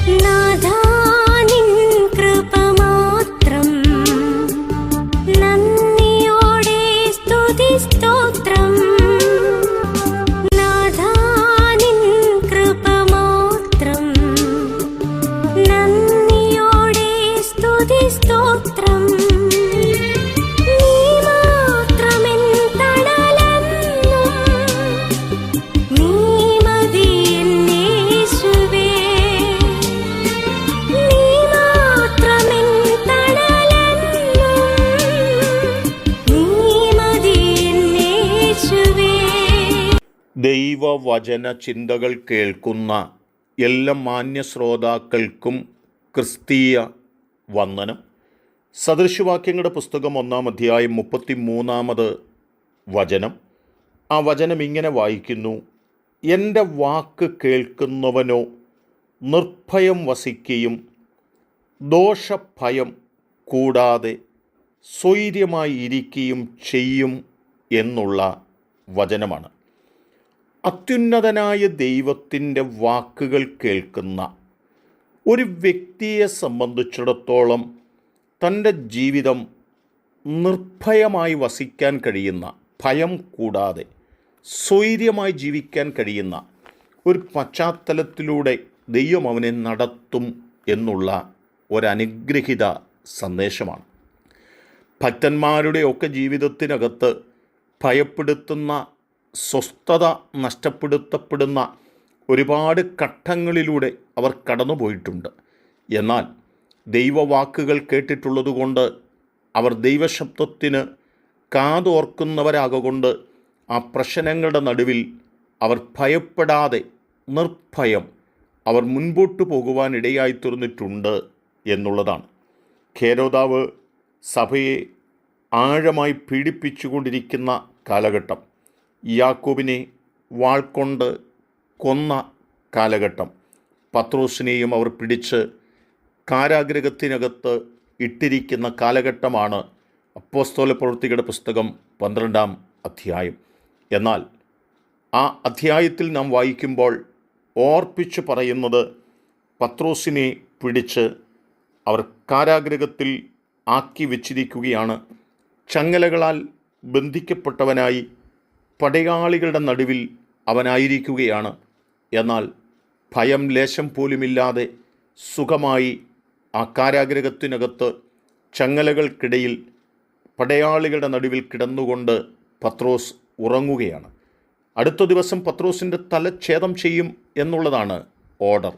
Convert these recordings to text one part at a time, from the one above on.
നാഥാ നിൻ കൃപ മാത്രം, നന്ദിയോടെ സ്തുതി സ്തോത്രം. നാഥാ നിൻ കൃപ മാത്രം, നന്ദിയോടെ സ്തുതി സ്തോത്രം. നീ മാത്രമെൻ തണലെന്നും, നീ മതി എന്നേശുവേ. നീ മാത്രമെൻ തണലെന്നും, നീ മതി എന്നേശുവേ. ദൈവവചന ചിന്തകൾ കേൾക്കുന്ന എല്ലാ മാന്യ ശ്രോതാക്കൾക്കും ക്രിസ്തീയ വന്ദനം. സദൃശവാക്യങ്ങളുടെ പുസ്തകം 1-ാം അധ്യായം 33-ാമത് വചനം. ആ വചനം ഇങ്ങനെ വായിക്കുന്നു: എൻ്റെ വാക്ക് കേൾക്കുന്നവനോ നിർഭയം വസിക്കുകയും ദോഷഭയം കൂടാതെ സ്വൈര്യമായി ഇരിക്കുകയും ചെയ്യും എന്നുള്ള വചനമാണ്. അത്യുന്നതനായ ദൈവത്തിൻ്റെ വാക്കുകൾ കേൾക്കുന്ന ഒരു വ്യക്തിയെ സംബന്ധിച്ചിടത്തോളം തൻ്റെ ജീവിതം നിർഭയമായി വസിക്കാൻ കഴിയുന്ന, ഭയം കൂടാതെ സ്വൈര്യമായി ജീവിക്കാൻ കഴിയുന്ന ഒരു പശ്ചാത്തലത്തിലൂടെ ദൈവം അവനെ നടത്തും എന്നുള്ള ഒരനുഗ്രഹിത സന്ദേശമാണ്. ഭക്തന്മാരുടെയൊക്കെ ജീവിതത്തിനകത്ത് ഭയപ്പെടുത്തുന്ന, സ്വസ്ഥത നഷ്ടപ്പെടുത്തപ്പെടുന്ന ഒരുപാട് ഘട്ടങ്ങളിലൂടെ അവർ കടന്നുപോയിട്ടുണ്ട്. എന്നാൽ ദൈവവാക്കുകൾ കേട്ടിട്ടുള്ളതുകൊണ്ട് അവർ ദൈവശബ്ദത്തിന് കാതോർക്കുന്നവരാകൊണ്ട് ആ പ്രശ്നങ്ങളുടെ നടുവിൽ അവർ ഭയപ്പെടാതെ നിർഭയം അവർ മുൻപോട്ട് പോകുവാനിടയായി തീർന്നിട്ടുണ്ട് എന്നുള്ളതാണ്. ഹേരോദാവ് സഭയെ ആഴമായി പീഡിപ്പിച്ചുകൊണ്ടിരിക്കുന്ന കാലഘട്ടം, യാക്കോബിനെ വാൾകൊണ്ട് കൊന്ന കാലഘട്ടം, പത്രോസിനെയും അവർ പിടിച്ച് കാരാഗൃഹത്തിനകത്ത് ഇട്ടിരിക്കുന്ന കാലഘട്ടമാണ് അപ്പോസ്തല പ്രവൃത്തികളുടെ പുസ്തകം 12-ാം അധ്യായം. എന്നാൽ ആ അധ്യായത്തിൽ നാം വായിക്കുമ്പോൾ ഓർപ്പിച്ച് പറയുന്നത്, പത്രോസിനെ പിടിച്ച് അവർ കാരാഗൃഹത്തിൽ ആക്കി വച്ചിരിക്കുകയാണ്. ചങ്ങലകളാൽ ബന്ധിക്കപ്പെട്ടവനായി പടയാളികളുടെ നടുവിൽ അവനായിരിക്കുകയാണ്. എന്നാൽ ഭയം ലേശം പോലുമില്ലാതെ സുഖമായി ആ കാരാഗൃഹത്തിനകത്ത് ചങ്ങലകൾക്കിടയിൽ പടയാളികളുടെ നടുവിൽ കിടന്നുകൊണ്ട് പത്രോസ് ഉറങ്ങുകയാണ്. അടുത്ത ദിവസം പത്രോസിൻ്റെ തല ഛേദം ചെയ്യും എന്നുള്ളതാണ് ഓർഡർ.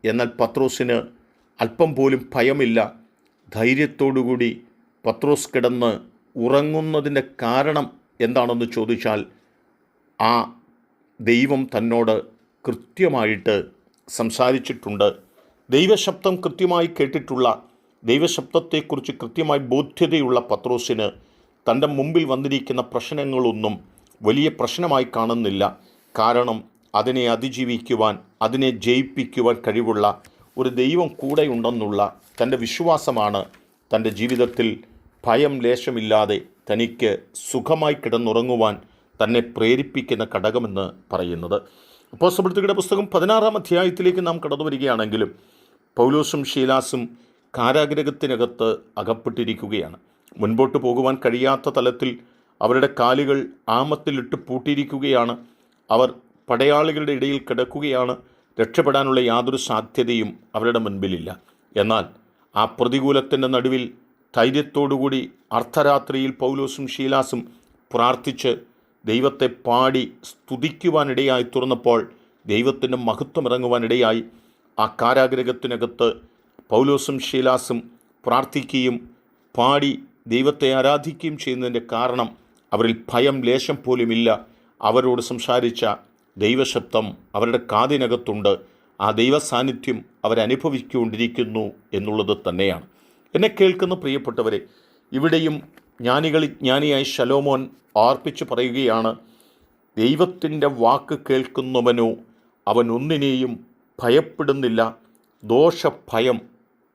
എന്നാൽ പത്രോസിന് അല്പം പോലും ഭയമില്ല. ധൈര്യത്തോടുകൂടി പത്രോസ് കിടന്ന് ഉറങ്ങുന്നതിൻ്റെ കാരണം എന്താണെന്ന് ചോദിച്ചാൽ, ആ ദൈവം തന്നോട് കൃത്യമായിട്ട് സംസാരിച്ചിട്ടുണ്ട്. ദൈവശബ്ദം കൃത്യമായി കേട്ടിട്ടുള്ള, ദൈവശബ്ദത്തെക്കുറിച്ച് കൃത്യമായി ബോധ്യതയുള്ള പത്രോസിന് തൻ്റെ മുമ്പിൽ വന്നിരിക്കുന്ന പ്രശ്നങ്ങളൊന്നും വലിയ പ്രശ്നമായി കാണുന്നില്ല. കാരണം അതിനെ അതിജീവിക്കുവാൻ, അതിനെ ജയിപ്പിക്കുവാൻ കഴിവുള്ള ഒരു ദൈവം കൂടെയുണ്ടെന്നുള്ള തൻ്റെ വിശ്വാസമാണ് തൻ്റെ ജീവിതത്തിൽ ഭയം ലേശമില്ലാതെ തനിക്ക് സുഖമായി കിടന്നുറങ്ങുവാൻ തന്നെ പ്രേരിപ്പിക്കുന്ന ഘടകമെന്ന് പറയുന്നത്. അപ്പോസ്തലപ്രവൃത്തികളുടെ പുസ്തകം 16-ാം അധ്യായത്തിലേക്ക് നാം കടന്നു വരികയാണെങ്കിലും പൗലോസും ശീലാസും കാരാഗൃഹത്തിനകത്ത് അകപ്പെട്ടിരിക്കുകയാണ്. മുൻപോട്ട് പോകുവാൻ കഴിയാത്ത തലത്തിൽ അവരുടെ കാലുകൾ ആമത്തിലിട്ട് പൂട്ടിയിരിക്കുകയാണ്. അവർ പടയാളികളുടെ ഇടയിൽ കിടക്കുകയാണ്. രക്ഷപ്പെടാനുള്ള യാതൊരു സാധ്യതയും അവരുടെ മുൻപിലില്ല. എന്നാൽ ആ പ്രതികൂലത്തിൻ്റെ നടുവിൽ ധൈര്യത്തോടുകൂടി അർദ്ധരാത്രിയിൽ പൗലോസും ശീലാസും പ്രാർത്ഥിച്ച് ദൈവത്തെ പാടി സ്തുതിക്കുവാനിടയായി തുറന്നപ്പോൾ ദൈവത്തിൻ്റെ മഹത്വം ഇറങ്ങുവാനിടയായി. ആ കാരാഗൃഹത്തിനകത്ത് പൗലോസും ശീലാസും പ്രാർത്ഥിക്കുകയും പാടി ദൈവത്തെ ആരാധിക്കുകയും ചെയ്യുന്നതിൻ്റെ കാരണം അവരിൽ ഭയം ലേശം പോലുമില്ല. അവരോട് സംസാരിച്ച ദൈവശബ്ദം അവരുടെ കാതിനകത്തുണ്ട്. ആ ദൈവസാന്നിധ്യം അവരനുഭവിച്ചുകൊണ്ടിരിക്കുന്നു എന്നുള്ളത് തന്നെയാണ്. എന്നെ കേൾക്കുന്ന പ്രിയപ്പെട്ടവരെ, ഇവിടെയും ജ്ഞാനിയായ ശലോമോൻ ഓർപ്പിച്ച് പറയുകയാണ്, ദൈവത്തിൻ്റെ വാക്ക് കേൾക്കുന്നവനോ അവൻ ഒന്നിനെയും ഭയപ്പെടുന്നില്ല. ദോഷഭയം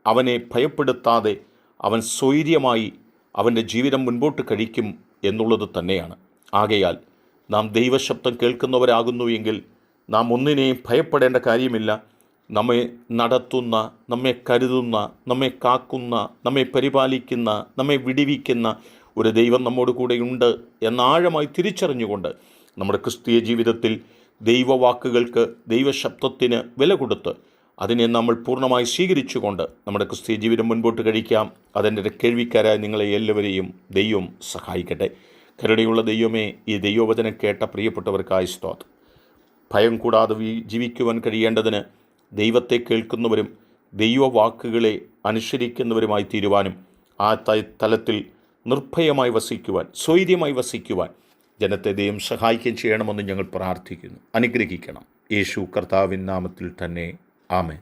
അവനെ ഭയപ്പെടുത്താതെ അവൻ സ്വൈര്യമായി അവൻ്റെ ജീവിതം മുൻപോട്ട് കഴിക്കും എന്നുള്ളത് തന്നെയാണ്. ആകയാൽ നാം ദൈവശബ്ദം കേൾക്കുന്നവരാകുന്നു എങ്കിൽ നാം ഒന്നിനെയും ഭയപ്പെടേണ്ട കാര്യമില്ല. നമ്മെ നടത്തുന്ന, നമ്മെ കരുതുന്ന, നമ്മെ കാക്കുന്ന, നമ്മെ പരിപാലിക്കുന്ന, നമ്മെ വിടിവിക്കുന്ന ഒരു ദൈവം നമ്മോട് കൂടെയുണ്ട് എന്നാഴമായി തിരിച്ചറിഞ്ഞുകൊണ്ട് നമ്മുടെ ക്രിസ്തീയ ജീവിതത്തിൽ ദൈവവാക്കുകൾക്ക്, ദൈവശബ്ദത്തിന് വില കൊടുത്ത് അതിനെ നമ്മൾ പൂർണ്ണമായി സ്വീകരിച്ചുകൊണ്ട് നമ്മുടെ ക്രിസ്തീയ ജീവിതം മുൻപോട്ട് കഴിക്കാം. അതെൻ്റെ കേൾവിക്കാരായ നിങ്ങളെ എല്ലാവരെയും ദൈവം സഹായിക്കട്ടെ. കരുണയുള്ള ദൈവമേ, ഈ ദൈവവചനം കേട്ട പ്രിയപ്പെട്ടവർക്കായി സ്തോത്രം. ഭയം കൂടാതെ ജീവിക്കുവാൻ കഴിയേണ്ടതിന് ദൈവത്തെ കേൾക്കുന്നവരും ദൈവവാക്കുകളെ അനുസരിക്കുന്നവരുമായി തീരുവാനും ആ തലത്തിൽ നിർഭയമായി വസിക്കുവാൻ, സ്വൈര്യമായി വസിക്കുവാൻ ജനത്തെ ദൈവം സഹായിക്കുകയും ചെയ്യണമെന്ന് ഞങ്ങൾ പ്രാർത്ഥിക്കുന്നു. അനുഗ്രഹിക്കണം. യേശു കർത്താവിൻ നാമത്തിൽ തന്നെ. ആമേൻ.